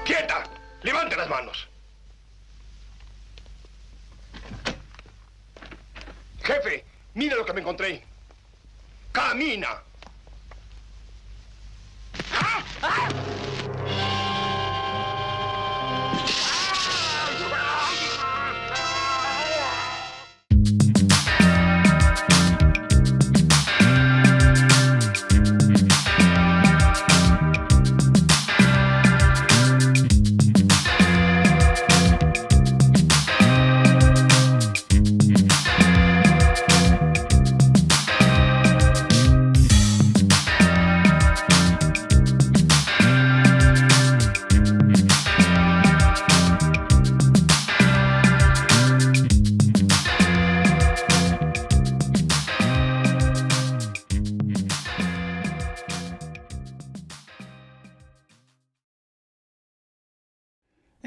¡Quieta! ¡Levante las manos! Jefe, mire lo que me encontré. ¡Camina! ¡Ah! ¡Ah!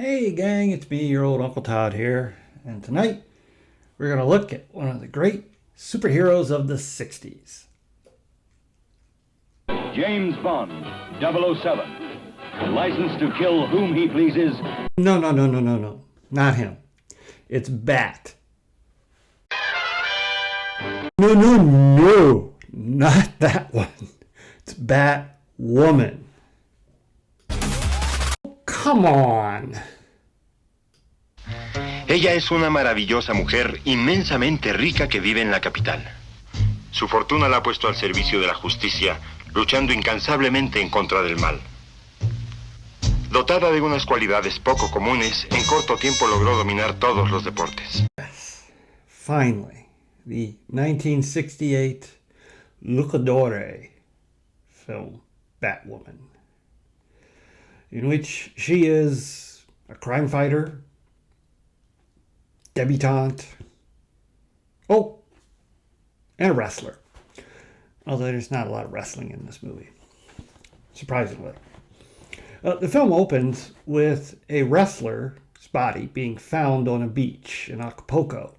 Hey gang, it's me, your old Uncle Todd here, and tonight we're going to look at one of the great superheroes of the 60s. James Bond, 007, licensed to kill whom he pleases. No, not him. It's Bat. No, not that one. It's Batwoman. Come on. Ella es una maravillosa mujer inmensamente rica que vive en la capital. Su fortuna la ha puesto al servicio de la justicia, luchando incansablemente en contra del mal. Dotada de unas cualidades poco comunes, en corto tiempo logró dominar todos los deportes. Yes, finally, the 1968 luchadora film, Batwoman, in which she is a crime fighter, debutante, and a wrestler. Although there's not a lot of wrestling in this movie, surprisingly. The film opens with a wrestler's body being found on a beach in Acapulco.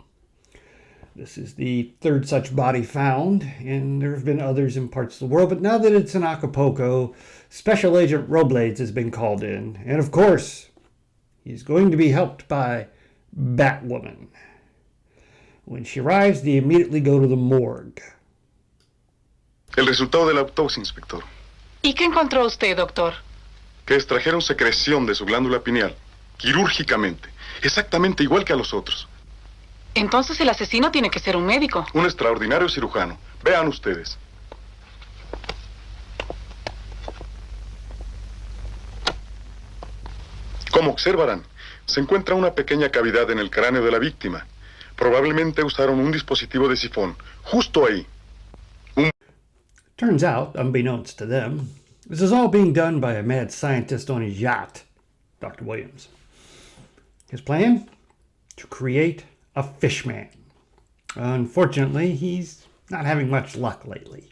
This is the third such body found, and there have been others in parts of the world, but now that it's in Acapulco, Special Agent Robles has been called in, and of course, he's going to be helped by Batwoman. When she arrives, they immediately go to the morgue. El resultado de la autopsia, inspector. ¿Y qué encontró usted, doctor? Que extrajeron secreción de su glándula pineal, quirúrgicamente, exactamente igual que a los otros. Entonces el asesino tiene que ser un médico. Un extraordinario cirujano. Vean ustedes. Como observarán, se encuentra una pequeña cavidad en el cráneo de la víctima. Probablemente usaron un dispositivo de sifón, justo ahí. Turns out, unbeknownst to them, this is all being done by a mad scientist on his yacht, Dr. Williams. His plan? To create a fishman. Unfortunately, he's not having much luck lately.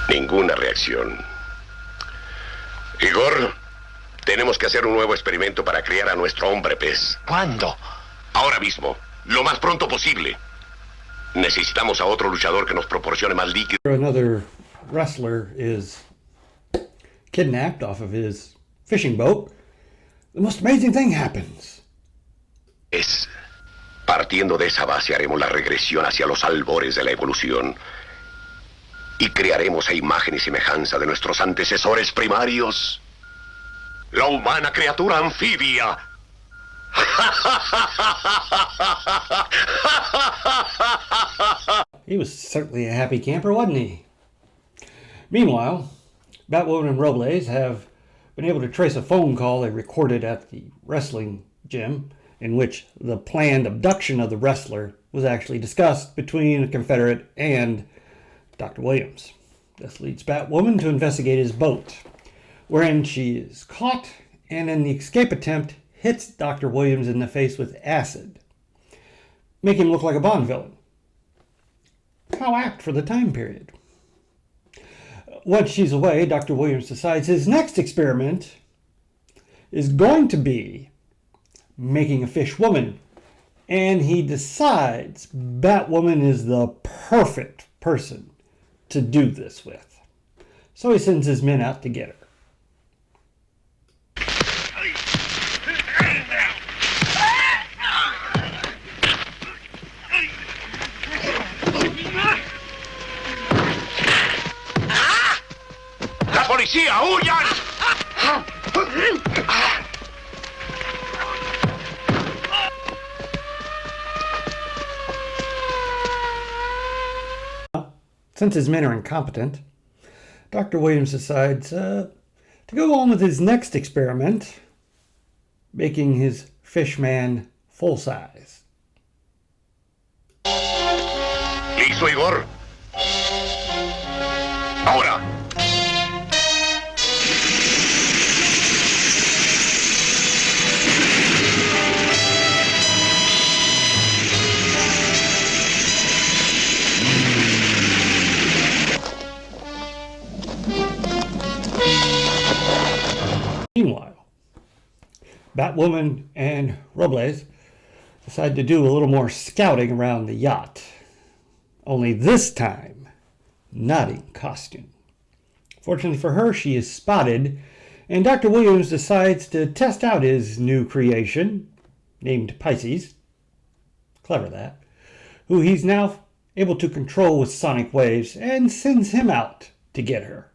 Ninguna reacción. Igor, tenemos que hacer un nuevo experimento para criar a nuestro hombre pez. ¿Cuándo? Ahora mismo, lo más pronto posible. Necesitamos a otro luchador que nos proporcione más líquido. Another wrestler is kidnapped off of his fishing boat. The most amazing thing happens. Partiendo de esa base haremos la regresión hacia los albores de la evolución y crearemos a imagen y semejanza de nuestros antecesores primarios, la humana criatura anfibia. He was certainly a happy camper, wasn't he? Meanwhile, Batwoman and Robles have been able to trace a phone call they recorded at the wrestling gym in which the planned abduction of the wrestler was actually discussed between a Confederate and Dr. Williams. This leads Batwoman to investigate his boat, wherein she is caught and in the escape attempt hits Dr. Williams in the face with acid, making him look like a Bond villain. How apt for the time period. Once she's away, Dr. Williams decides his next experiment is going to be making a fish woman. And he decides Batwoman is the perfect person to do this with. So he sends his men out to get her. ¡La policía! ¡Huyan! Since his men are incompetent, Dr. Williams decides to go on with his next experiment, making his fish man full size. ¿Listo, Igor? Ahora. Meanwhile, Batwoman and Robles decide to do a little more scouting around the yacht. Only this time, not in costume. Fortunately for her, she is spotted, and Dr. Williams decides to test out his new creation, named Pisces. Clever that. Who he's now able to control with sonic waves, and sends him out to get her.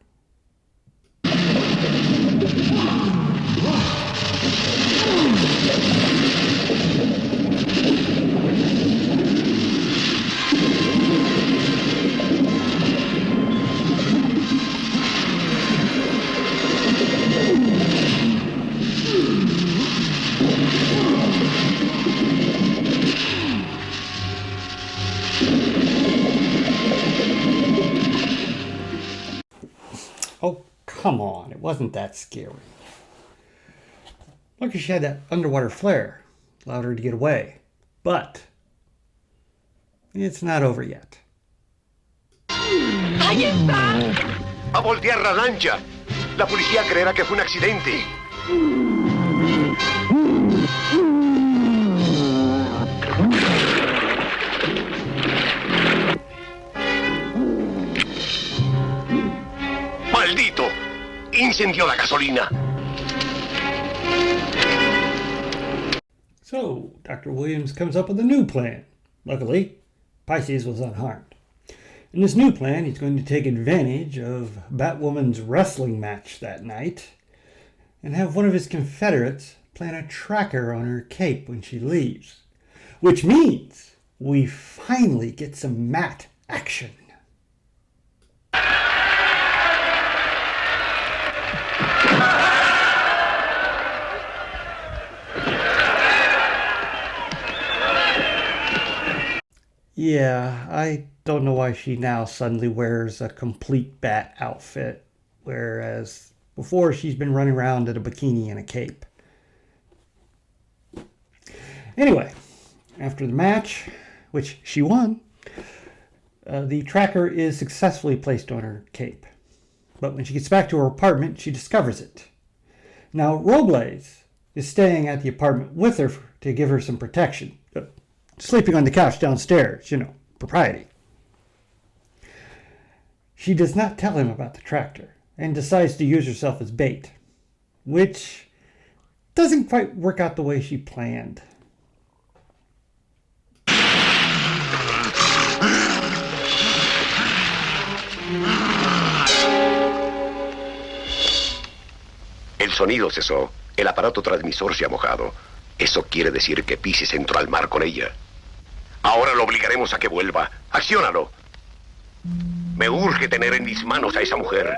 Oh, come on. It wasn't that scary. Lucky she had that underwater flare. Allowed her to get away. But it's not over yet. ¡Ahí está! ¡A voltear la lancha! La policía creerá que fue un accidente. ¡Maldito! ¡Incendió la gasolina! So, Dr. Williams comes up with a new plan. Luckily, Pisces was unharmed. In this new plan, he's going to take advantage of Batwoman's wrestling match that night and have one of his Confederates plant a tracker on her cape when she leaves. Which means we finally get some mat action. Yeah, I don't know why she now suddenly wears a complete bat outfit, whereas before she's been running around in a bikini and a cape. Anyway, after the match, which she won, the tracker is successfully placed on her cape. But when she gets back to her apartment, she discovers it. Now, Robles is staying at the apartment with her to give her some protection. Sleeping on the couch downstairs, propriety. She does not tell him about the tractor and decides to use herself as bait, which doesn't quite work out the way she planned. El sonido cesó. El aparato transmisor se ha mojado. Eso quiere decir que Pisces entró al mar con ella. Ahora lo obligaremos a que vuelva. ¡Acciónalo! Me urge tener en mis manos a esa mujer.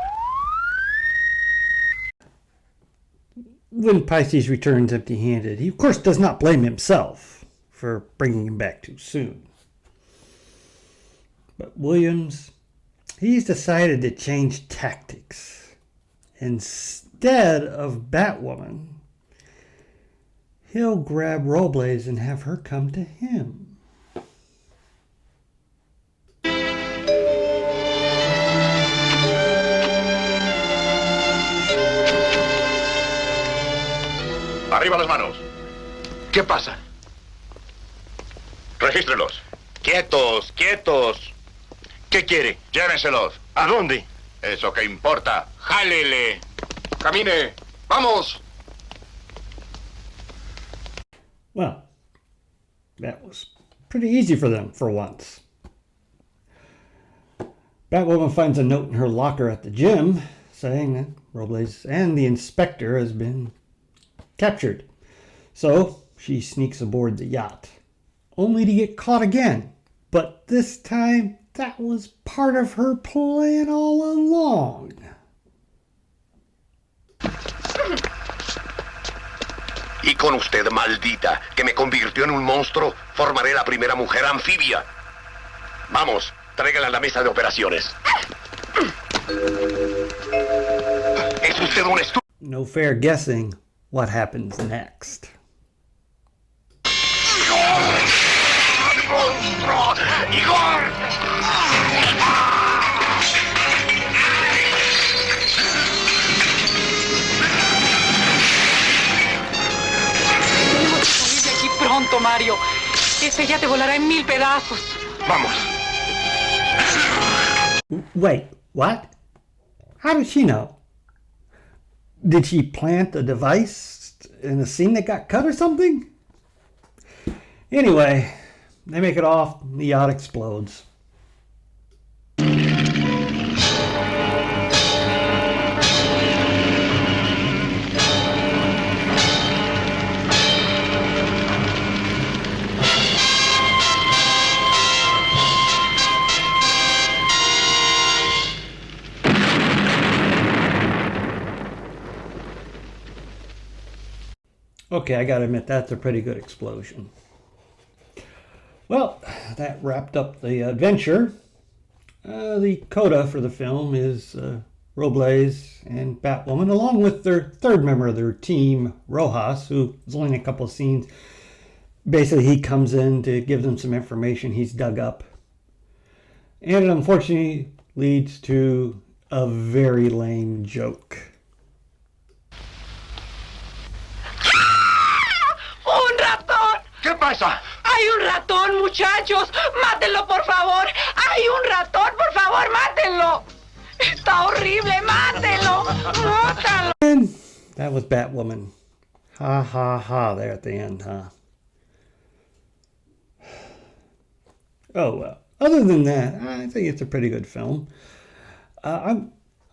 When Pisces returns empty-handed, he of course does not blame himself for bringing him back too soon. But Williams, he's decided to change tactics. Instead of Batwoman, he'll grab Robles and have her come to him. Arriba las manos. ¿Qué pasa? Regístrelos. Quietos, quietos. ¿Qué quiere? Llévenselos. ¿A dónde? ¿Eso qué importa? ¡Jálele! ¡Camine! ¡Vamos! Well, that was pretty easy for them for once. Batwoman finds a note in her locker at the gym saying that Robles and the inspector has been captured. So she sneaks aboard the yacht, only to get caught again. But this time, that was part of her plan all along. Y con usted, maldita, que me convirtió en un monstruo, formaré la primera mujer anfibia. Vamos, tráigala a la mesa de operaciones. Es usted un estúpido. No fair guessing what happens next. ¡Monstruo! ¡Igor! Tenemos que salir de aquí pronto, Mario. Ese ya te volará en 1000 pedazos. Vamos. Wait, what? How did she know? Did she plant a device in a scene that got cut or something? Anyway, they make it off, the yacht explodes. Okay, I gotta admit, that's a pretty good explosion. Well, that wrapped up the adventure. The coda for the film is Robles and Batwoman, along with their third member of their team, Rojas, who is only in a couple of scenes. Basically, he comes in to give them some information he's dug up. And it unfortunately leads to a very lame joke. ¡Un ratón! ¿Qué pasa? ¡Hay un ratón, muchachos! ¡Mátenlo, por favor! ¡Hay un ratón, por favor, mátenlo! ¡Está horrible! ¡Mátenlo! ¡Mátalo! And that was Batwoman. Ha ha ha there at the end, huh? Oh well. Other than that, I think it's a pretty good film. I've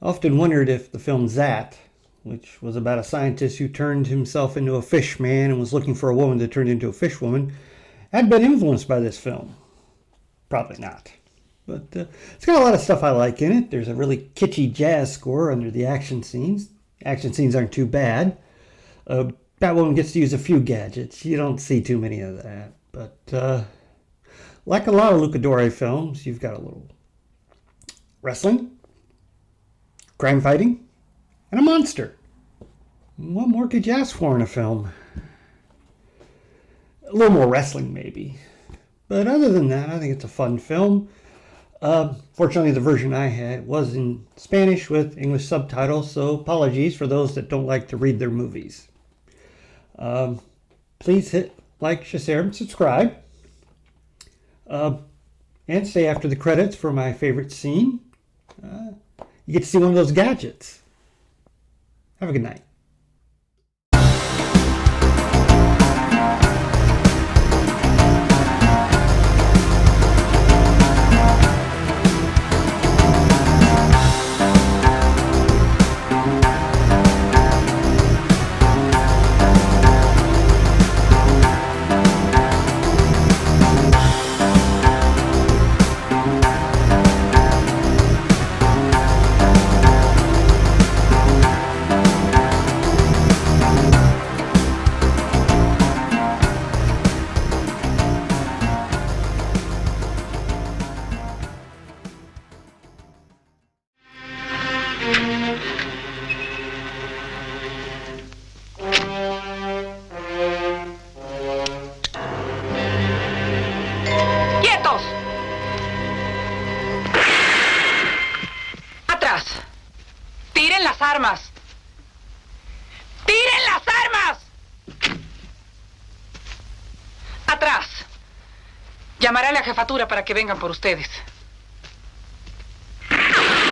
often wondered if the film Zat, which was about a scientist who turned himself into a fish man and was looking for a woman to turn into a fish woman, had been influenced by this film. Probably not. But it's got a lot of stuff I like in it. There's a really kitschy jazz score under the action scenes. Action scenes aren't too bad. Batwoman gets to use a few gadgets. You don't see too many of that. But like a lot of luchadora films, you've got a little wrestling, crime fighting, and a monster. What more could you ask for in a film? A little more wrestling, maybe. But other than that, I think it's a fun film. Fortunately, the version I had was in Spanish with English subtitles, so apologies for those that don't like to read their movies. Please hit like, share, and subscribe. And stay after the credits for my favorite scene. You get to see one of those gadgets. Have a good night. ¡Tiren las armas! ¡Tiren las armas! ¡Atrás! Llamaré a la jefatura para que vengan por ustedes.